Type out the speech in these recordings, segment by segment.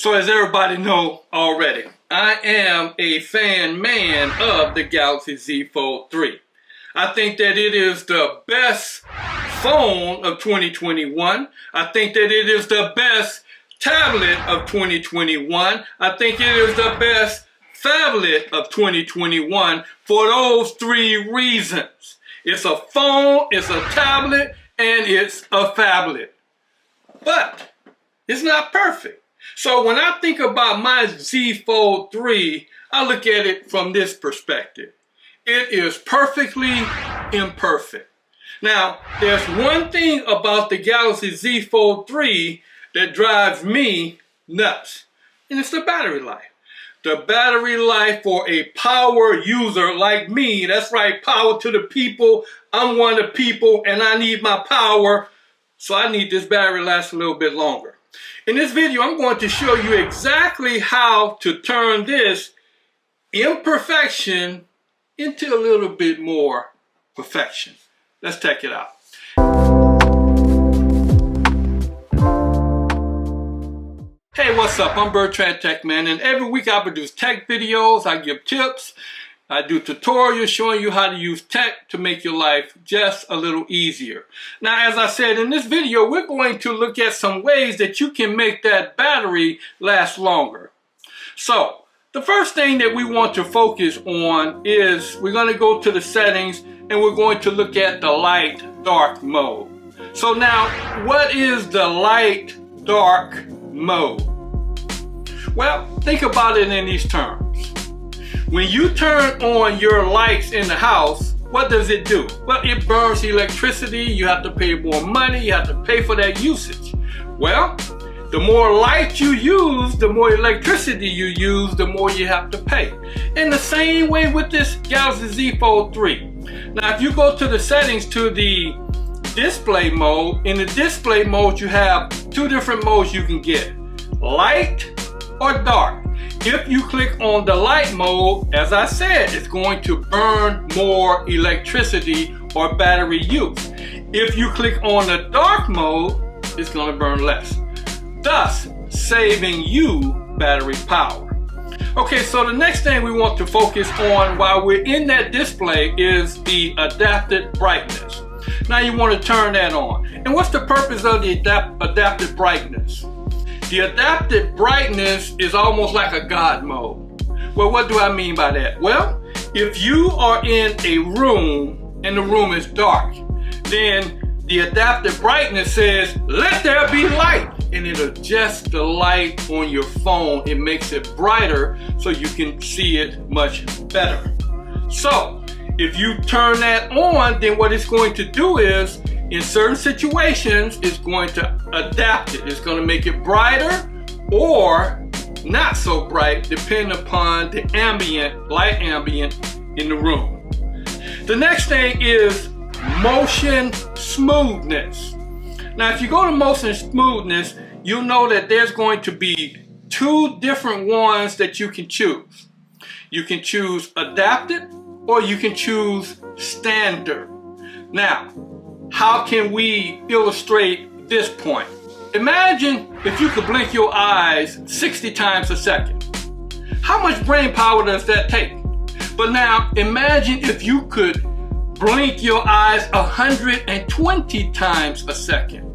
So as everybody know already, I am a fan of the Galaxy Z Fold 3. I think that it is the best phone of 2021. I think that it is the best tablet of 2021. I think it is the best phablet of 2021 for those three reasons. It's a phone, it's a tablet, and it's a phablet. But it's not perfect. So when I think about my Z Fold 3, I look at it from this perspective. It is perfectly imperfect. Now, there's one thing about the Galaxy Z Fold 3 that drives me nuts, and it's the battery life. The battery life for a power user like me, that's right, power to the people. I'm one of the people and I need my power, so I need this battery to last a little bit longer. In this video, I'm going to show you exactly how to turn this imperfection into a little bit more perfection. Let's check it out. Hey, what's up? I'm Bertrand Tech Man, and every week I produce tech videos, I give tips, I do tutorials showing you how to use tech to make your life just a little easier. Now, as I said in this video, we're going to look at some ways that you can make that battery last longer. So, the first thing that we want to focus on is we're going to go to the settings and we're going to look at the light-dark mode. So now, what is the light-dark mode? Well, think about it in these terms. When you turn on your lights in the house, what does it do? Well, it burns electricity. You have to pay more money. You have to pay for that usage. Well, the more light you use, the more electricity you use, the more you have to pay. In the same way with this Galaxy Z Fold 3. Now, if you go to the settings to the display mode, in the display mode you have two different modes you can get, light or dark. If you click on the light mode, as I said, it's going to burn more electricity or battery use. If you click on the dark mode, it's going to burn less, thus saving you battery power. Okay, so the next thing we want to focus on while we're in that display is the adaptive brightness. Now you want to turn that on. And what's the purpose of the adaptive brightness? The adaptive brightness is almost like a God mode. Well, what do I mean by that? Well, if you are in a room and the room is dark, then the adaptive brightness says, let there be light. And it adjusts the light on your phone. It makes it brighter so you can see it much better. So, if you turn that on, then what it's going to do is, in certain situations, it's going to adapt it. It's going to make it brighter or not so bright, depending upon the light ambient in the room. The next thing is motion smoothness. Now, if you go to motion smoothness, you'll know that there's going to be two different ones that you can choose. You can choose adaptive or you can choose standard. Now, how can we illustrate this point? Imagine if you could blink your eyes 60 times a second. How much brain power does that take? But now imagine if you could blink your eyes 120 times a second.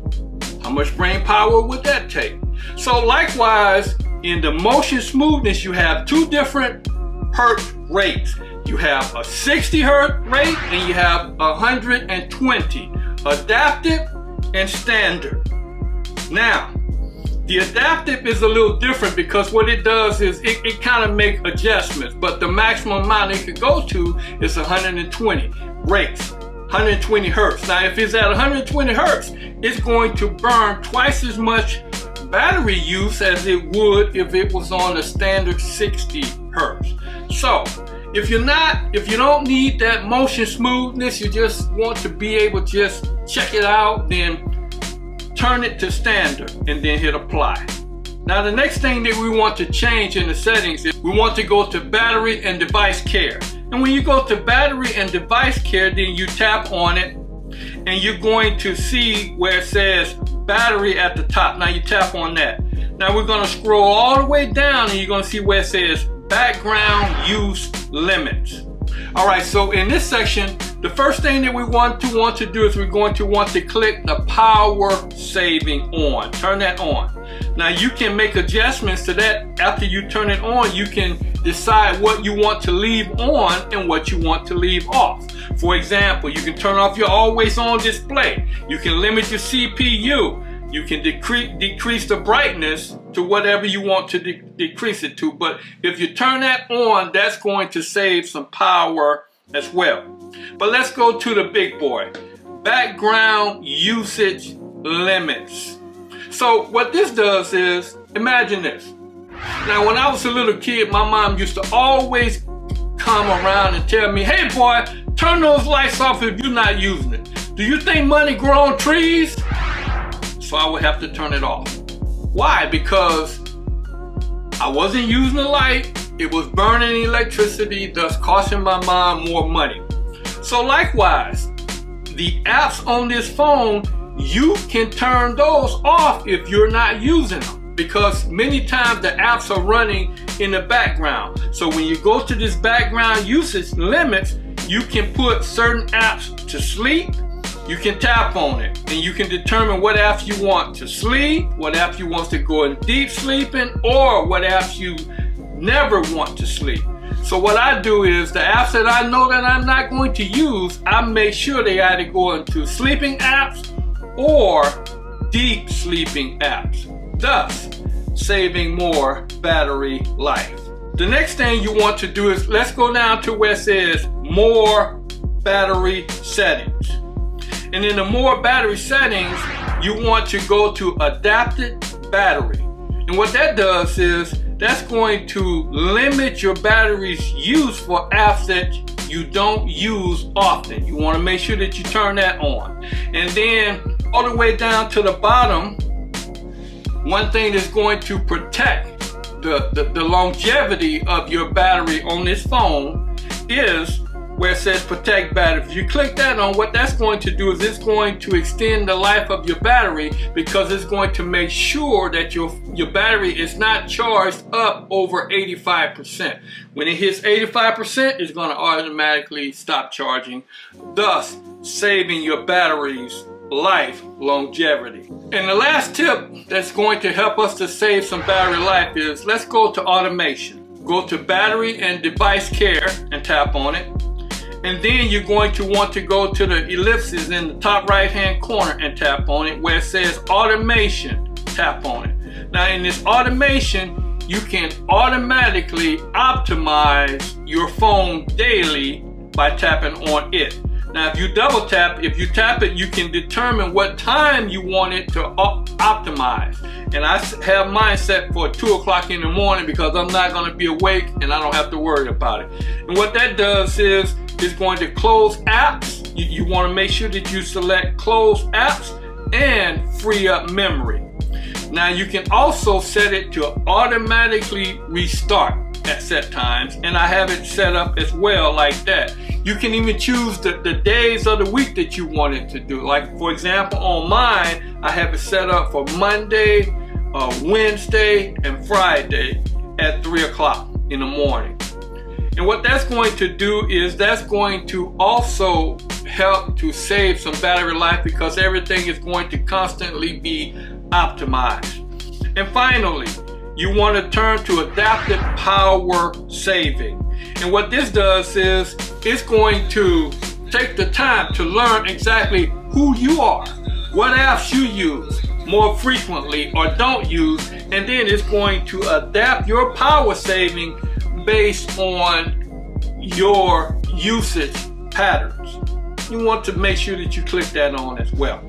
How much brain power would that take? So likewise, in the motion smoothness, you have two different hertz rates. You have a 60 hertz rate and you have 120. Adaptive and standard. Now, the adaptive is a little different because what it does is it kind of makes adjustments, but the maximum amount it could go to is 120 rates, 120 hertz. Now, if it's at 120 hertz, it's going to burn twice as much battery use as it would if it was on a standard 60 hertz. So, if you don't need that motion smoothness, you just want to be able to just check it out, then turn it to standard and then hit apply. Now the next thing that we want to change in the settings is we want to go to battery and device care. And when you go to battery and device care, then you tap on it and you're going to see where it says battery at the top. Now you tap on that. Now we're going to scroll all the way down and you're going to see where it says background use limits. All right, so in this section, the first thing that we want to do is we're going to want to click the power saving on. Turn that on. Now you can make adjustments to that. After you turn it on, you can decide what you want to leave on and what you want to leave off. For example, you can turn off your always on display. You can limit your CPU. You can decrease the brightness to whatever you want to decrease it to. But if you turn that on, that's going to save some power as well. But let's go to the big boy. Background usage limits. So what this does is, imagine this. Now when I was a little kid, my mom used to always come around and tell me, hey boy, turn those lights off if you're not using it. Do you think money grow on trees? So I would have to turn it off. Why? Because I wasn't using the light, it was burning electricity, thus costing my mom more money. So likewise, the apps on this phone, you can turn those off if you're not using them, because many times the apps are running in the background. So when you go to this background usage limits, you can put certain apps to sleep. You can tap on it and you can determine what apps you want to sleep, what apps you want to go in deep sleeping, or what apps you never want to sleep. So what I do is the apps that I know that I'm not going to use, I make sure they either go into sleeping apps or deep sleeping apps, thus saving more battery life. The next thing you want to do is, let's go down to where it says more battery settings. And in the more battery settings, you want to go to adapted battery. And what that does is, that's going to limit your battery's use for apps that you don't use often. You want to make sure that you turn that on. And then all the way down to the bottom, one thing that's going to protect the longevity of your battery on this phone is where it says protect battery. If you click that on, what that's going to do is it's going to extend the life of your battery, because it's going to make sure that your battery is not charged up over 85%. When it hits 85%, it's going to automatically stop charging, thus saving your battery's life longevity. And the last tip that's going to help us to save some battery life is, let's go to automation. Go to battery and device care and tap on it. And then you're going to want to go to the ellipses in the top right hand corner and tap on it where it says automation. Tap on it. Now in this automation, you can automatically optimize your phone daily by tapping on it. Now if you double tap, if you tap it, you can determine what time you want it to optimize. And I have mine set for 2 o'clock in the morning because I'm not going to be awake and I don't have to worry about it. And what that does is, it's going to close apps. You want to make sure that you select close apps and free up memory. Now you can also set it to automatically restart at set times, and I have it set up as well like that. You can even choose the days of the week that you want it to do. Like for example, on mine, I have it set up for Monday, Wednesday, and Friday at 3 o'clock in the morning. And what that's going to do is that's going to also help to save some battery life, because everything is going to constantly be optimized. And finally, you want to turn to adaptive power saving. And what this does is it's going to take the time to learn exactly who you are, what apps you use more frequently or don't use, and then it's going to adapt your power saving based on your usage patterns. You want to make sure that you click that on as well.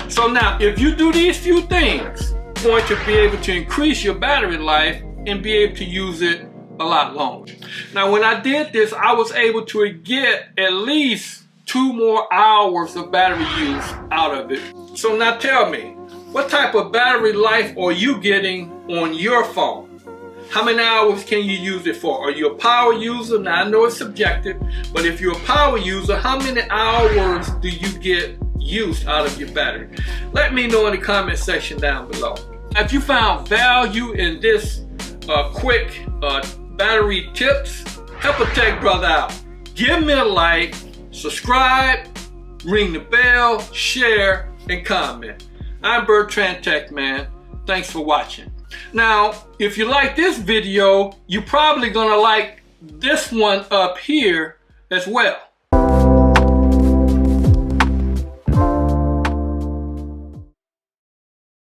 So now, if you do these few things, you're going to be able to increase your battery life and be able to use it a lot longer. Now, when I did this, I was able to get at least 2 more hours of battery use out of it. So now tell me, what type of battery life are you getting on your phone? How many hours can you use it for? Are you a power user? Now I know it's subjective, but if you're a power user, how many hours do you get used out of your battery? Let me know in the comment section down below. If you found value in this quick battery tips, help a tech brother out. Give me a like, subscribe, ring the bell, share, and comment. I'm Bertrand Tech Man. Thanks for watching. Now, if you like this video, you're probably gonna like this one up here as well.